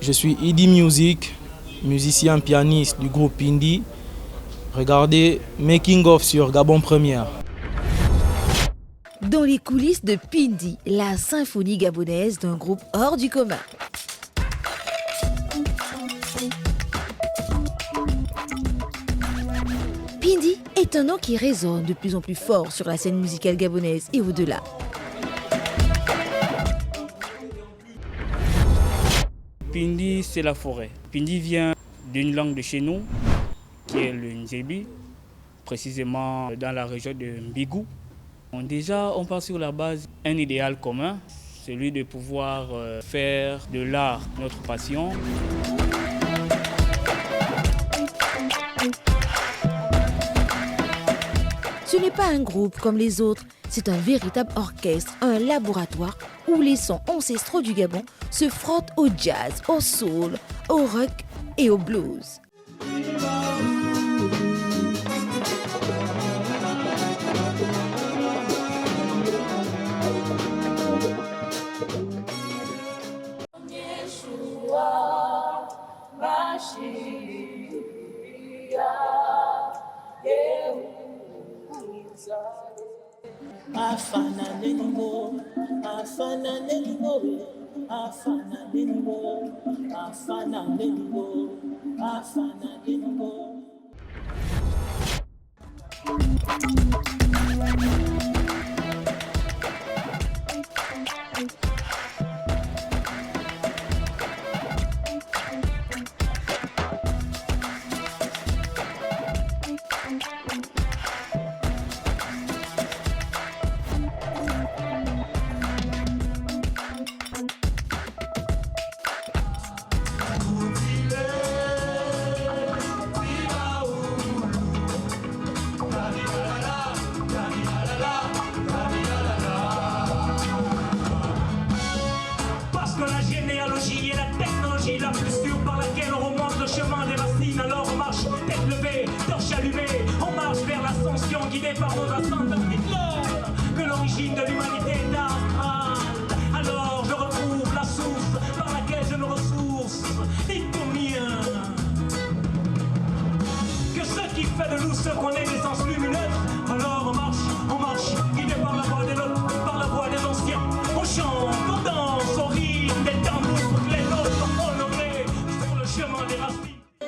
Je suis Idi Music, musicien pianiste du groupe Pindi. Regardez Making of sur Gabon Première. Dans les coulisses de Pindi, la symphonie gabonaise d'un groupe hors du commun. Pindi est un nom qui résonne de plus en plus fort sur la scène musicale gabonaise et au-delà. Pindi, c'est la forêt. Pindi vient d'une langue de chez nous, qui est le Ndjebi, précisément dans la région de Mbigou. Déjà, on part sur la base d'un idéal commun, celui de pouvoir faire de l'art notre passion. Ce n'est pas un groupe comme les autres, c'est un véritable orchestre, un laboratoire où les sons ancestraux du Gabon se frottent au jazz, au soul, au rock et au blues. Afana nenimo, afana nenimo, afana nenimo, afana nenimo, afana nenimo. La plus sûre par laquelle on remonte le chemin des racines. Alors on marche, tête levée, torche allumée. On marche vers l'ascension guidée par nos ascendants. Dites-leur que l'origine de l'humanité est astrale. Alors je retrouve la source par laquelle je me ressource. Dites aux miens que ce qui fait de nous ce qu'on est l'essence lumineuse. Alors on marche, guidé par la voix des nôtres, par la voix des anciens. On chante, on danse, on rit des tambours pour les nôtres.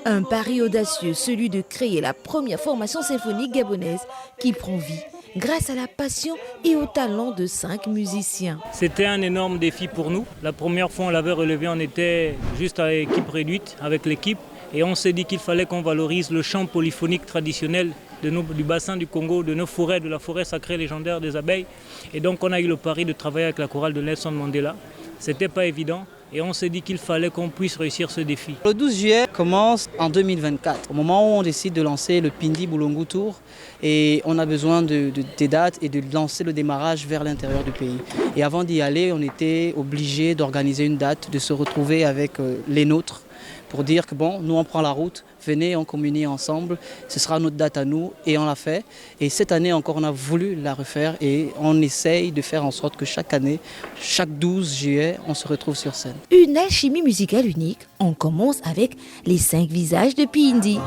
Un pari audacieux, celui de créer la première formation symphonique gabonaise qui prend vie grâce à la passion et au talent de 5 musiciens. C'était un énorme défi pour nous. La première fois on l'avait relevé, on était juste à équipe réduite avec l'équipe et on s'est dit qu'il fallait qu'on valorise le chant polyphonique traditionnel du bassin du Congo, de nos forêts, de la forêt sacrée légendaire des abeilles. Et donc on a eu le pari de travailler avec la chorale de Nelson Mandela. C'était pas évident. Et on s'est dit qu'il fallait qu'on puisse réussir ce défi. Le 12 juillet commence en 2024, au moment où on décide de lancer le Pindi Boulongo Tour. Et on a besoin des dates et de lancer le démarrage vers l'intérieur du pays. Et avant d'y aller, on était obligé d'organiser une date, de se retrouver avec les nôtres pour dire que bon, nous on prend la route, venez, on communie ensemble, ce sera notre date à nous et on l'a fait. Et cette année encore, on a voulu la refaire et on essaye de faire en sorte que chaque année, chaque 12 juillet, on se retrouve sur scène. Une alchimie musicale unique, on commence avec les 5 visages de Pindi.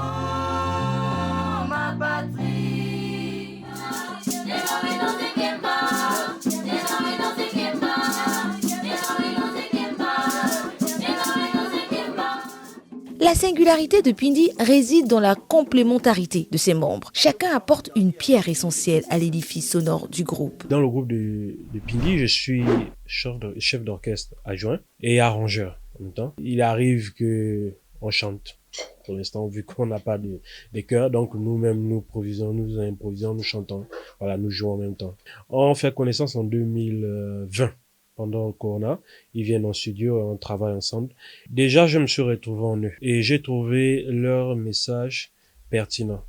La singularité de Pindi réside dans la complémentarité de ses membres. Chacun apporte une pierre essentielle à l'édifice sonore du groupe. Dans le groupe de Pindi, je suis chef d'orchestre adjoint et arrangeur en même temps. Il arrive que on chante. Pour l'instant, vu qu'on n'a pas de chœurs, donc nous-mêmes, nous improvisons, nous chantons. Voilà, nous jouons en même temps. On fait connaissance en 2020. Pendant le corona, ils viennent en studio et on travaille ensemble. Déjà, je me suis retrouvé en eux et j'ai trouvé leur message pertinent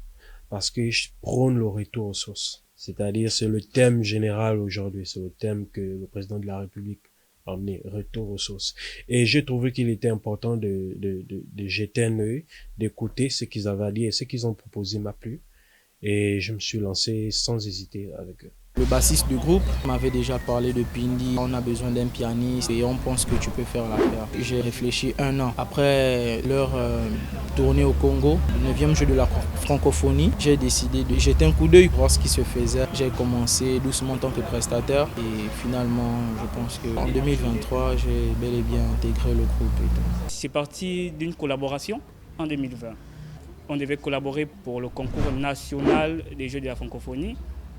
parce qu'ils prônent le retour aux sources. C'est-à-dire, c'est le thème général aujourd'hui, c'est le thème que le président de la République a emmené, retour aux sources. Et j'ai trouvé qu'il était important de jeter un œil, d'écouter ce qu'ils avaient dit et ce qu'ils ont proposé m'a plu. Et je me suis lancé sans hésiter avec eux. Le bassiste du groupe m'avait déjà parlé de Pindi. On a besoin d'un pianiste et on pense que tu peux faire l'affaire. J'ai réfléchi 1 an. Après leur tournée au Congo, le 9e jeu de la francophonie, j'ai décidé de jeter un coup d'œil pour voir ce qui se faisait. J'ai commencé doucement en tant que prestataire et finalement, je pense qu'en 2023, j'ai bel et bien intégré le groupe. C'est parti d'une collaboration en 2020. On devait collaborer pour le concours national des Jeux de la francophonie.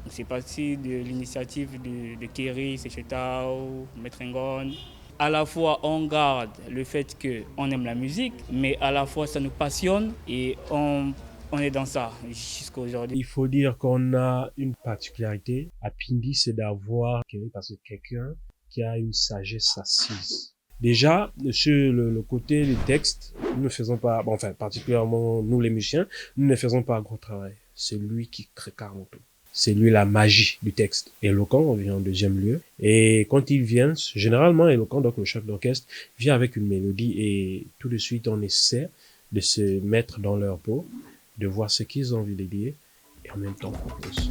C'est parti de l'initiative de Kerry, Sechetao, Maître Ngon. À la fois, on garde le fait qu'on aime la musique, mais à la fois, ça nous passionne et on est dans ça jusqu'à aujourd'hui. Il faut dire qu'on a une particularité à Pindi, c'est d'avoir quelqu'un qui a une sagesse assise. Déjà, sur le côté du texte, nous ne faisons pas, particulièrement nous les musiciens, nous ne faisons pas un gros travail. C'est lui qui crée carrément tout. C'est lui la magie du texte. Éloquent, on vient en 2e lieu. Et quand ils viennent, généralement Éloquent, donc le chef d'orchestre, vient avec une mélodie et tout de suite on essaie de se mettre dans leur peau, de voir ce qu'ils ont envie de dire et en même temps on compose.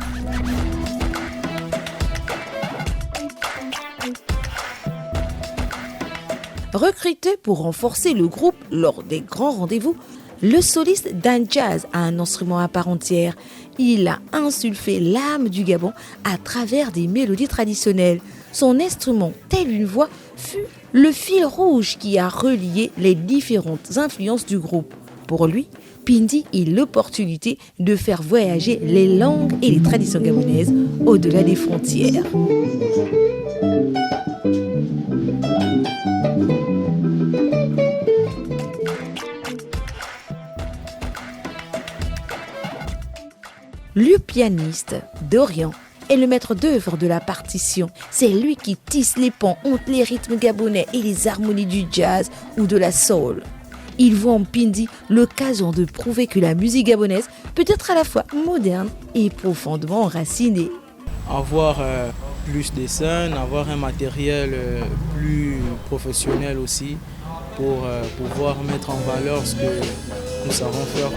Recruté pour renforcer le groupe lors des grands rendez-vous, le soliste Dan Jazz a un instrument à part entière. Il a insufflé l'âme du Gabon à travers des mélodies traditionnelles. Son instrument, tel une voix, fut le fil rouge qui a relié les différentes influences du groupe. Pour lui, Pindi est l'opportunité de faire voyager les langues et les traditions gabonaises au-delà des frontières. Le pianiste Dorian est le maître d'œuvre de la partition. C'est lui qui tisse les ponts entre les rythmes gabonais et les harmonies du jazz ou de la soul. Il voit en Pindi l'occasion de prouver que la musique gabonaise peut être à la fois moderne et profondément enracinée. Avoir plus de scènes, avoir un matériel plus professionnel aussi pour pouvoir mettre en valeur ce que nous savons faire.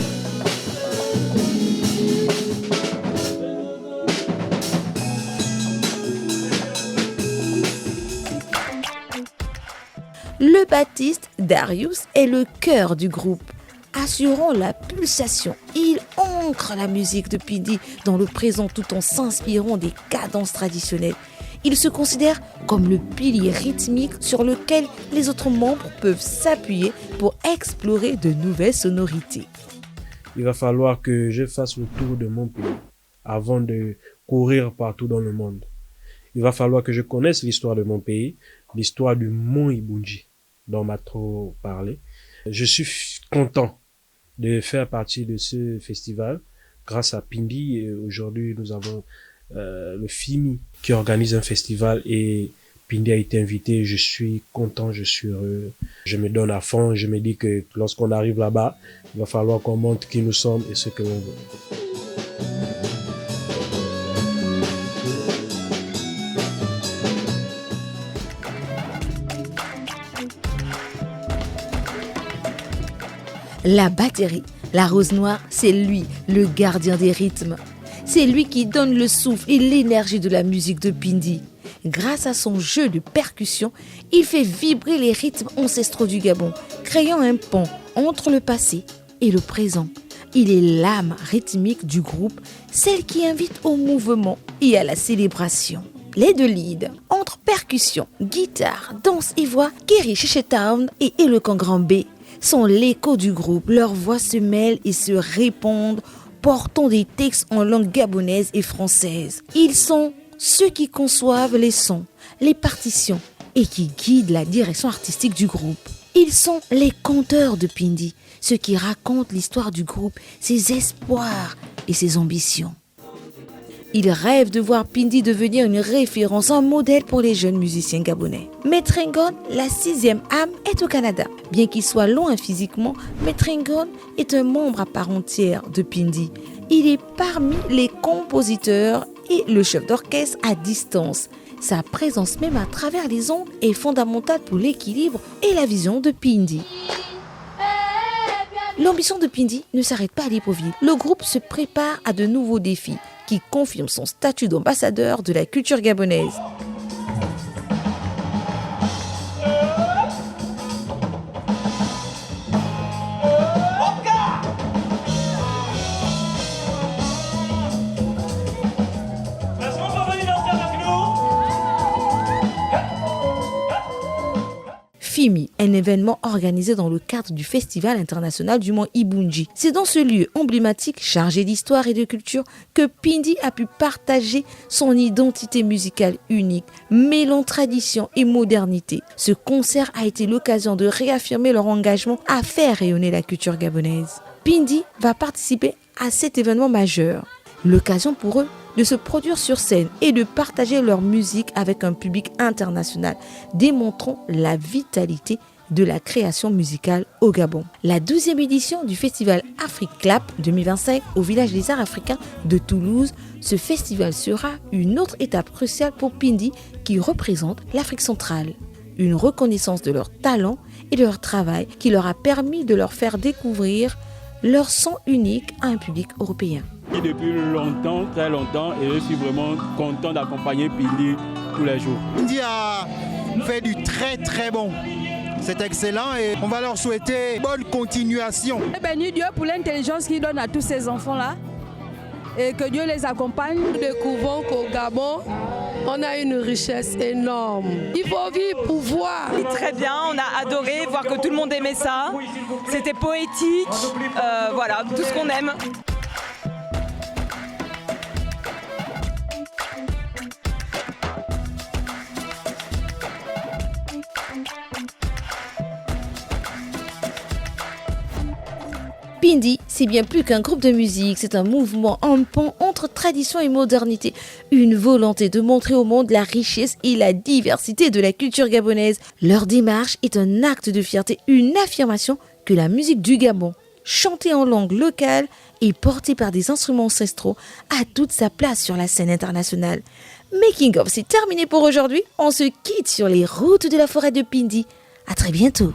Le bassiste Darius est le cœur du groupe. Assurant la pulsation, il ancre la musique de Pindi dans le présent tout en s'inspirant des cadences traditionnelles. Il se considère comme le pilier rythmique sur lequel les autres membres peuvent s'appuyer pour explorer de nouvelles sonorités. Il va falloir que je fasse le tour de mon pays avant de courir partout dans le monde. Il va falloir que je connaisse l'histoire de mon pays, l'histoire du Mont Ibunji, dont on m'a trop parlé. Je suis content de faire partie de ce festival grâce à Pindi. Et aujourd'hui, nous avons le FIMI qui organise un festival et Pindi a été invité. Je suis content, je suis heureux. Je me donne à fond. Je me dis que lorsqu'on arrive là-bas, il va falloir qu'on montre qui nous sommes et ce que l'on veut. La batterie, la rose noire, c'est lui, le gardien des rythmes. C'est lui qui donne le souffle et l'énergie de la musique de Pindi. Grâce à son jeu de percussion, il fait vibrer les rythmes ancestraux du Gabon, créant un pont entre le passé et le présent. Il est l'âme rythmique du groupe, celle qui invite au mouvement et à la célébration. Les deux leads, entre percussion, guitare, danse et voix, Kerry Sechetao et Éloquent Grand B, sont l'écho du groupe. Leurs voix se mêlent et se répondent, portant des textes en langue gabonaise et française. Ils sont ceux qui conçoivent les sons, les partitions et qui guident la direction artistique du groupe. Ils sont les conteurs de Pindi, ceux qui racontent l'histoire du groupe, ses espoirs et ses ambitions. Ils rêvent de voir Pindi devenir une référence, un modèle pour les jeunes musiciens gabonais. Maître Ngon, la 6e âme, est au Canada. Bien qu'il soit loin physiquement, Maître Ngon est un membre à part entière de Pindi. Il est parmi les compositeurs et le chef d'orchestre à distance. Sa présence même à travers les ondes est fondamentale pour l'équilibre et la vision de Pindi. L'ambition de Pindi ne s'arrête pas à Libreville. Le groupe se prépare à de nouveaux défis. qui confirme son statut d'ambassadeur de la culture gabonaise. FIMI, un événement organisé dans le cadre du Festival international du Mont Ibunji. C'est dans ce lieu emblématique, chargé d'histoire et de culture, que Pindi a pu partager son identité musicale unique, mêlant tradition et modernité. Ce concert a été l'occasion de réaffirmer leur engagement à faire rayonner la culture gabonaise. Pindi va participer à cet événement majeur. L'occasion pour eux de se produire sur scène et de partager leur musique avec un public international, démontrant la vitalité de la création musicale au Gabon. La 12e édition du festival AfriClap 2025 au village des Arts africains de Toulouse, ce festival sera une autre étape cruciale pour Pindi qui représente l'Afrique centrale. Une reconnaissance de leur talent et de leur travail qui leur a permis de leur faire découvrir leur son unique à un public européen. Depuis longtemps, très longtemps, et je suis vraiment content d'accompagner Pindi tous les jours. Pindi a fait du très bon. C'est excellent et on va leur souhaiter bonne continuation. Bénis Dieu pour l'intelligence qu'il donne à tous ces enfants-là et que Dieu les accompagne. Nous découvrons qu'au Gabon, on a une richesse énorme. Il faut vivre pour voir. Très bien, on a adoré voir que tout le monde aimait ça. C'était poétique, voilà, tout ce qu'on aime. Pindi, c'est bien plus qu'un groupe de musique, c'est un mouvement, un pont entre tradition et modernité, une volonté de montrer au monde la richesse et la diversité de la culture gabonaise. Leur démarche est un acte de fierté, une affirmation que la musique du Gabon, chantée en langue locale et portée par des instruments ancestraux, a toute sa place sur la scène internationale. Making of, c'est terminé pour aujourd'hui. On se quitte sur les routes de la forêt de Pindi. À très bientôt.